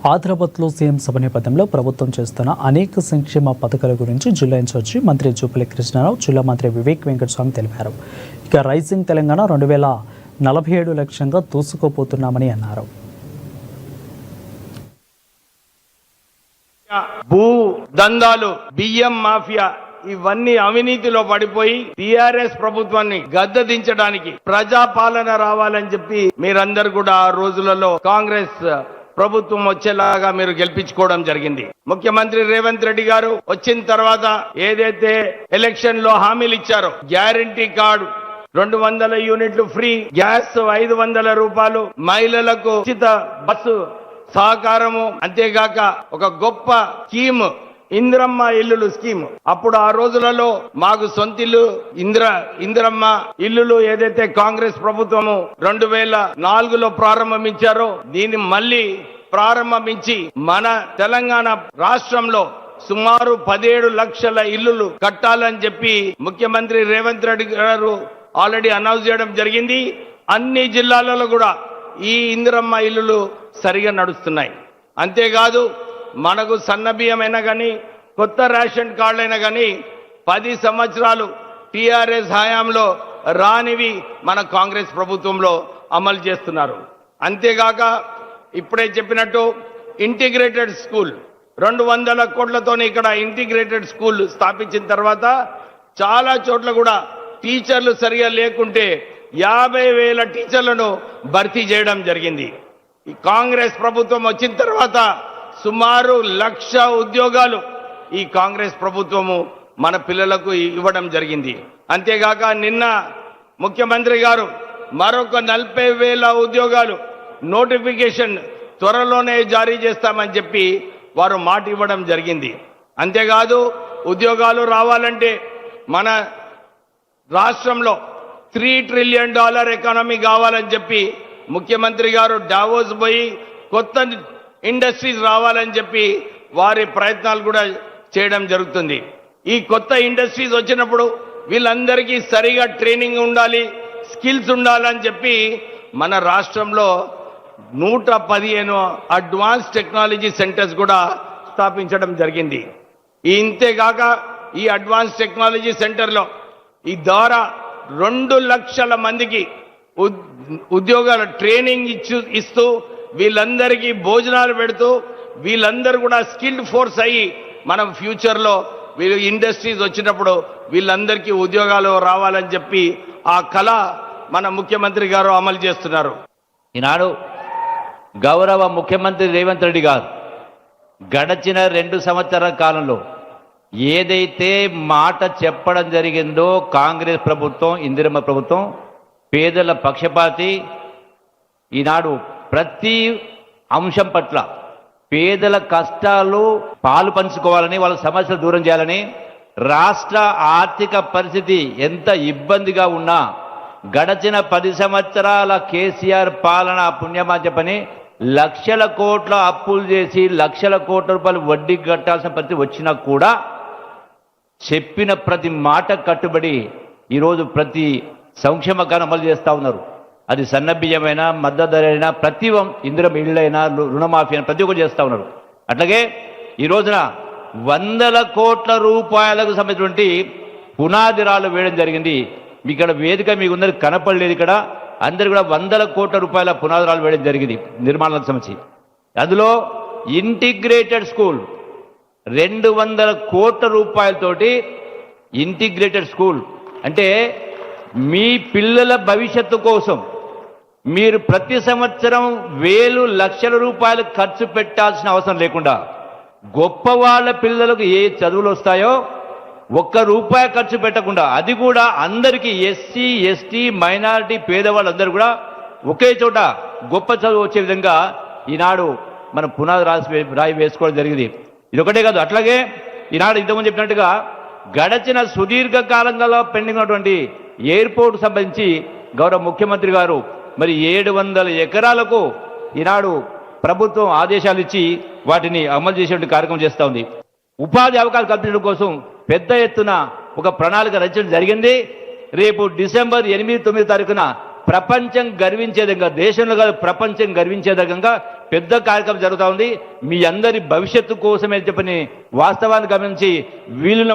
ఆదిలాబాద్లో సీఎం సభ నేపథ్యంలో ప్రభుత్వం చేస్తున్న అనేక సంక్షేమ పథకాల గురించి జిల్లా ఇన్ఛార్జి మంత్రి జూపల్లి కృష్ణారావు, జిల్లా మంత్రి వివేక్ వెంకటస్వామి తెలిపారు. ఇక రైజింగ్ తెలంగాణ 2047 లక్ష్యంగా దూసుకుపోతున్నామని అన్నారు. భూ దందాలు, బియ్యం మాఫియా ఇవన్నీ అవినీతిలో పడిపోయి టిఆర్ఎస్ ప్రభుత్వాన్ని గద్దెదించడానికి ప్రజాపాలన రావాలని చెప్పి మీరందరూ కూడా ఆ రోజులలో కాంగ్రెస్ ప్రభుత్వం వచ్చేలాగా మీరు గెలిపించుకోవడం జరిగింది. ముఖ్యమంత్రి రేవంత్ రెడ్డి గారు వచ్చిన తర్వాత ఏదైతే ఎలక్షన్ లో హామీలు ఇచ్చారో, గ్యారంటీ కార్డు 200 యూనిట్లు ఫ్రీ, గ్యాస్ 500 రూపాయలు, మహిళలకు ఉచిత బస్సు సహకారము, అంతేగాక ఒక గొప్ప స్కీమ్ ఇందిరమ్మ ఇల్లులు స్కీమ్. అప్పుడు ఆ రోజులలో మాకు సొంతిల్లు ఇందిరమ్మ ఇల్లులు ఏదైతే కాంగ్రెస్ ప్రభుత్వము 2004లో ప్రారంభించారో దీన్ని మళ్ళీ ప్రారంభించి మన తెలంగాణ రాష్ట్రంలో సుమారు 17 లక్షల ఇల్లులు కట్టాలని చెప్పి ముఖ్యమంత్రి రేవంత్ రెడ్డి గారు ఆల్రెడీ అనౌన్స్ చేయడం జరిగింది. అన్ని జిల్లాలలో కూడా ఈ ఇందిరమ్మ ఇల్లులు సరిగా నడుస్తున్నాయి. అంతేకాదు మనకు సన్న బియ్యం అయినా కానీ, కొత్త రేషన్ కార్డులు అయినా కానీ 10 సంవత్సరాలు టిఆర్ఎస్ హయాంలో రానివి మన కాంగ్రెస్ ప్రభుత్వంలో అమలు చేస్తున్నారు. అంతేగాక ఇప్పుడే చెప్పినట్టు ఇంటిగ్రేటెడ్ స్కూల్ 200 కోట్లతో ఇక్కడ ఇంటిగ్రేటెడ్ స్కూల్ స్థాపించిన తర్వాత చాలా చోట్ల కూడా టీచర్లు సరిగా లేకుంటే 50,000 టీచర్లను భర్తీ చేయడం జరిగింది. ఈ కాంగ్రెస్ ప్రభుత్వం వచ్చిన తర్వాత సుమారు 1,00,000 ఉద్యోగాలు ఈ కాంగ్రెస్ ప్రభుత్వము మన పిల్లలకు ఇవ్వడం జరిగింది. అంతేగాక నిన్న ముఖ్యమంత్రి గారు మరొక 40,000 ఉద్యోగాలు నోటిఫికేషన్ త్వరలోనే జారీ చేస్తామని చెప్పి వారు మాట ఇవ్వడం జరిగింది. అంతేకాదు ఉద్యోగాలు రావాలంటే మన రాష్ట్రంలో $3 ట్రిలియన్ ఎకానమీ కావాలని చెప్పి ముఖ్యమంత్రి గారు డావోస్ పోయి కొత్త ఇండస్ట్రీస్ రావాలని చెప్పి వారి ప్రయత్నాలు కూడా చేయడం జరుగుతుంది. ఈ కొత్త ఇండస్ట్రీస్ వచ్చినప్పుడు వీళ్ళందరికీ సరిగా ట్రైనింగ్ ఉండాలి, స్కిల్స్ ఉండాలని చెప్పి మన రాష్ట్రంలో 115 అడ్వాన్స్ టెక్నాలజీ సెంటర్స్ కూడా స్థాపించడం జరిగింది. ఇంతేగాక ఈ అడ్వాన్స్ టెక్నాలజీ సెంటర్లో ఈ ద్వారా 2 లక్షల మందికి ఉద్యోగాల ట్రైనింగ్ ఇస్తూ వీళ్ళందరికీ భోజనాలు పెడుతూ వీళ్ళందరూ కూడా స్కిల్డ్ ఫోర్స్ అయ్యి మనం ఫ్యూచర్లో వీళ్ళు ఇండస్ట్రీస్ వచ్చినప్పుడు వీళ్ళందరికీ ఉద్యోగాలు రావాలని చెప్పి ఆ కళ మన ముఖ్యమంత్రి గారు అమలు చేస్తున్నారు. ఈనాడు గౌరవ ముఖ్యమంత్రి రేవంత్ రెడ్డి గారు గడచిన 2 సంవత్సరాల కాలంలో ఏదైతే మాట చెప్పడం జరిగిందో కాంగ్రెస్ ప్రభుత్వం, ఇందిరమ్మ ప్రభుత్వం పేదల పక్షపాతి, ఈనాడు ప్రతి అంశం పట్ల పేదల కష్టాలు పాలు పంచుకోవాలని, వాళ్ళ సమస్యలు దూరం చేయాలని, రాష్ట్ర ఆర్థిక పరిస్థితి ఎంత ఇబ్బందిగా ఉన్నా గడచిన 10 సంవత్సరాల కేసీఆర్ పాలన పుణ్యమా చెప్పని లక్షల కోట్ల అప్పులు చేసి లక్షల కోట్ల రూపాయలు వడ్డీ కట్టాల్సిన పరిస్థితి వచ్చినా కూడా చెప్పిన ప్రతి మాట కట్టుబడి ఈరోజు ప్రతి సంక్షేమ కార్యం అమలు చేస్తూ ఉన్నారు. అది సన్న బియ్యమైనా, మద్దతు ధర అయినా, ప్రతి ఇందిరమ్మ ఇళ్ళైనా, రుణమాఫీ అయినా ప్రతి ఒక్కరు చేస్తూ ఉన్నారు. అట్లాగే ఈ రోజున 100 కోట్ల రూపాయలకు సంబంధించినటువంటి పునాది రాళ్ళు వేయడం జరిగింది. ఇక్కడ వేదిక మీకు అందరూ కనపడలేదు. ఇక్కడ అందరు కూడా 100 కోట్ల రూపాయల పునాది రాళ్ళు వేయడం జరిగింది నిర్మాణాలకు సంబంధించి. అందులో ఇంటిగ్రేటెడ్ స్కూల్ 200 కోట్ల రూపాయలతోటి ఇంటిగ్రేటెడ్ స్కూల్ అంటే మీ పిల్లల భవిష్యత్తు కోసం మీరు ప్రతి సంవత్సరం 1,000 లక్షల రూపాయలు ఖర్చు పెట్టాల్సిన అవసరం లేకుండా గొప్ప వాళ్ళ పిల్లలకు ఏ చదువులు వస్తాయో ₹1 ఖర్చు పెట్టకుండా, అది కూడా అందరికీ ఎస్సీ, ఎస్టీ, మైనారిటీ, పేదవాళ్ళందరూ కూడా ఒకే చోట గొప్ప చదువు వచ్చే విధంగా ఈనాడు మనం పునాది రాయి వేసుకోవడం జరిగింది. ఇది ఒకటే కాదు, అట్లాగే ఈనాడు ఇంతకుముందు చెప్పినట్టుగా గడచిన సుదీర్ఘకాలంగా పెండింగ్ ఉన్నటువంటి ఎయిర్పోర్ట్ సంబంధించి గౌరవ ముఖ్యమంత్రి గారు మరి 700 ఎకరాలకు ఈనాడు ప్రభుత్వం ఆదేశాలు ఇచ్చి వాటిని అమలు చేసేటువంటి కార్యక్రమం చేస్తూ ఉంది. ఉపాధి అవకాశాలు కల్పించడం కోసం పెద్ద ఎత్తున ఒక ప్రణాళిక రచించడం జరిగింది. రేపు డిసెంబర్ 8, 9 తారీఖున ప్రపంచం గర్వించే విధంగా, దేశంలో కాదు ప్రపంచం గర్వించే విధంగా పెద్ద కార్యక్రమం జరుగుతూ ఉంది. మీ అందరి భవిష్యత్తు కోసమే చెప్పని వాస్తవాన్ని గమనించి వీలున్న